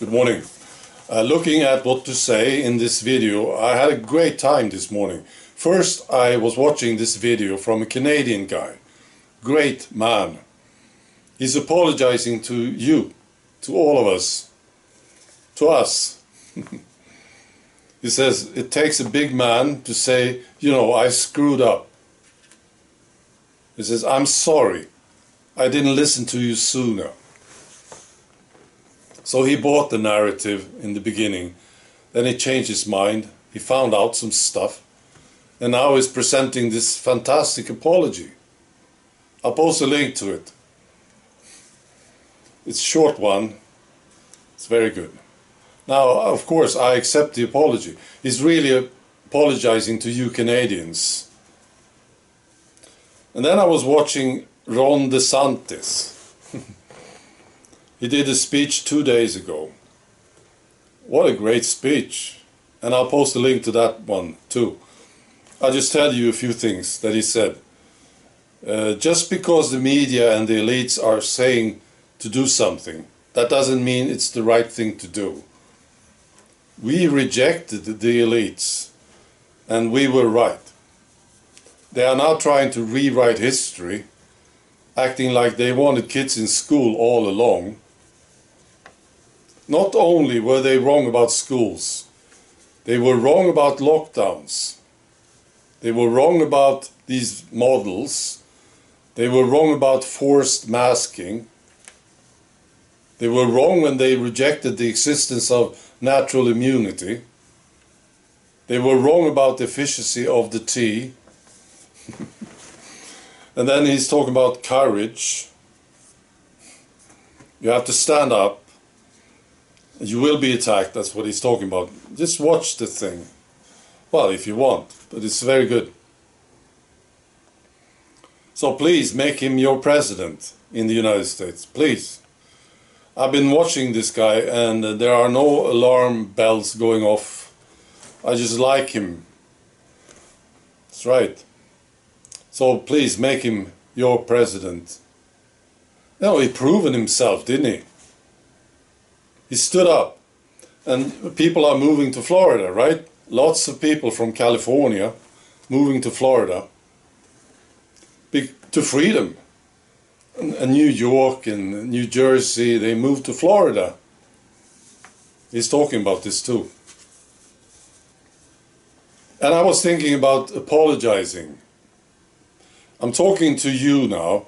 Good morning. Looking at what to say in this video, I had a great time this morning. First, I was watching this video from a Canadian guy. Great man. He's apologizing to you, to all of us, to us. He says, it takes a big man to say, I screwed up. He says, I'm sorry. I didn't listen to you sooner. So he bought the narrative in the beginning. Then he changed his mind. He found out some stuff. And now he's presenting this fantastic apology. I'll post a link to it. It's a short one. It's very good. Now, of course, I accept the apology. He's really apologizing to you Canadians. And then I was watching Ron DeSantis. He did a speech 2 days ago. What a great speech. And I'll post a link to that one too. I'll just tell you a few things that he said. Just because the media and the elites are saying to do something, that doesn't mean it's the right thing to do. We rejected the elites, and we were right. They are now trying to rewrite history, acting like they wanted kids in school all along. Not only were they wrong about schools, they were wrong about lockdowns. They were wrong about these models. They were wrong about forced masking. They were wrong when they rejected the existence of natural immunity. They were wrong about the efficacy of the tea. And then he's talking about courage. You have to stand up. You will be attacked, that's what he's talking about. Just watch the thing. Well, if you want, but it's very good. So please make him your president in the United States, please. I've been watching this guy and there are no alarm bells going off. I just like him. That's right. So please make him your president. He proven himself, didn't he? He stood up, and people are moving to Florida, right? Lots of people from California moving to Florida to freedom. And New York and New Jersey, they moved to Florida. He's talking about this too. And I was thinking about apologizing. I'm talking to you now,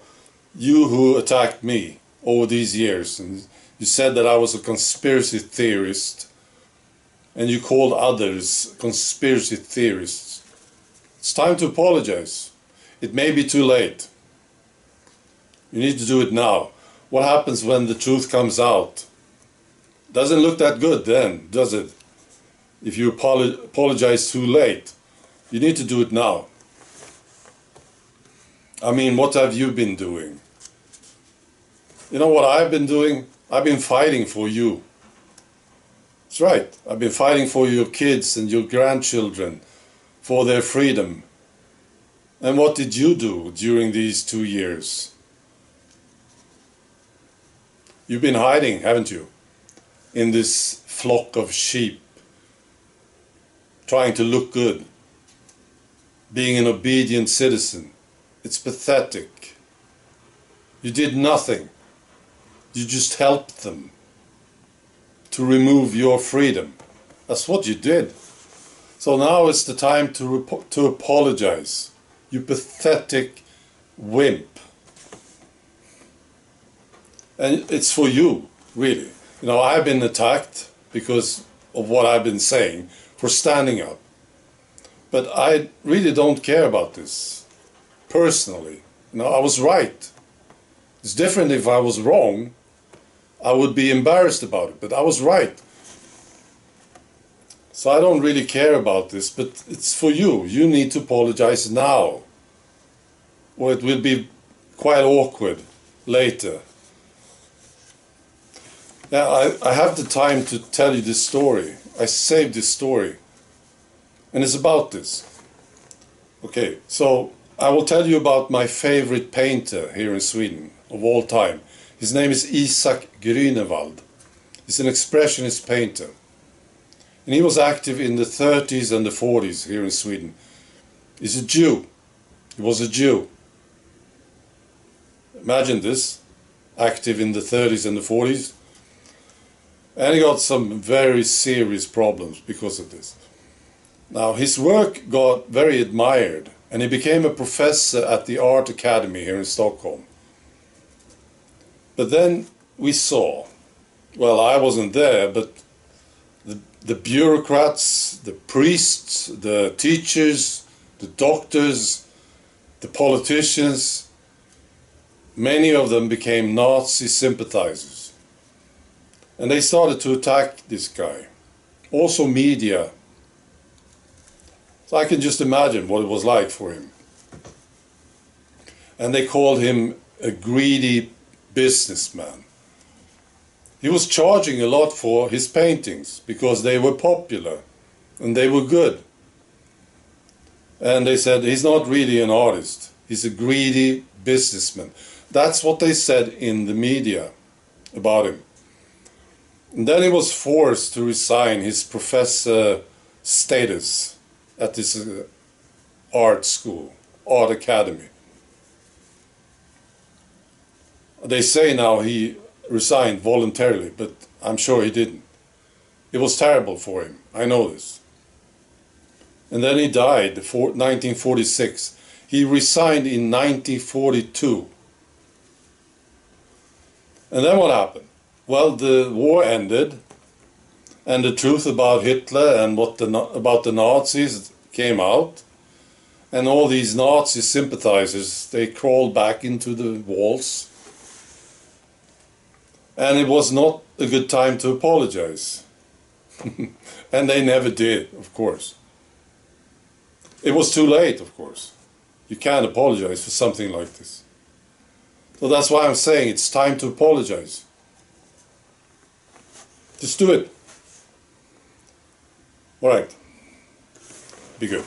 you who attacked me over these years. And you said that I was a conspiracy theorist, and you called others conspiracy theorists. It's time to apologize. It may be too late. You need to do it now. What happens when the truth comes out? Doesn't look that good then, does it? If you apologize too late, you need to do it now. I mean, what have you been doing? You know what I've been doing? I've been fighting for you. That's right. I've been fighting for your kids and your grandchildren, for their freedom. And what did you do during these 2 years? You've been hiding, haven't you? In this flock of sheep, trying to look good, being an obedient citizen. It's pathetic. You did nothing. You just helped them to remove your freedom. That's what you did. So now it's the time to apologize. You pathetic wimp. And it's for you, really. I've been attacked because of what I've been saying, for standing up. But I really don't care about this, personally. I was right. It's different if I was wrong. I would be embarrassed about it, but I was right. So I don't really care about this, but it's for you. You need to apologize now, or it will be quite awkward later. Now, I have the time to tell you this story. I saved this story, and it's about this. Okay, so I will tell you about my favorite painter here in Sweden of all time. His name is Isak Grünewald. He's an expressionist painter. And he was active in the 30s and the 40s here in Sweden. He's a Jew. He was a Jew. Imagine this, active in the 30s and the 40s. And he got some very serious problems because of this. Now, his work got very admired, and he became a professor at the Art Academy here in Stockholm. But then we saw, well, I wasn't there, but the bureaucrats, the priests, the teachers, the doctors, the politicians, many of them became Nazi sympathizers. And they started to attack this guy. Also media. So I can just imagine what it was like for him. And they called him a greedy businessman. He was charging a lot for his paintings because they were popular and they were good. And they said, he's not really an artist. He's a greedy businessman. That's what they said in the media about him. And then he was forced to resign his professor status at this art school, art academy. They say now he resigned voluntarily, but I'm sure he didn't. It was terrible for him, I know this. And then he died in 1946. He resigned in 1942. And then what happened? Well, the war ended, and the truth about Hitler and about the Nazis came out, and all these Nazi sympathizers, they crawled back into the walls. And it was not a good time to apologize. And they never did, of course. It was too late, of course. You can't apologize for something like this. So that's why I'm saying it's time to apologize. Just do it. All right. Be good.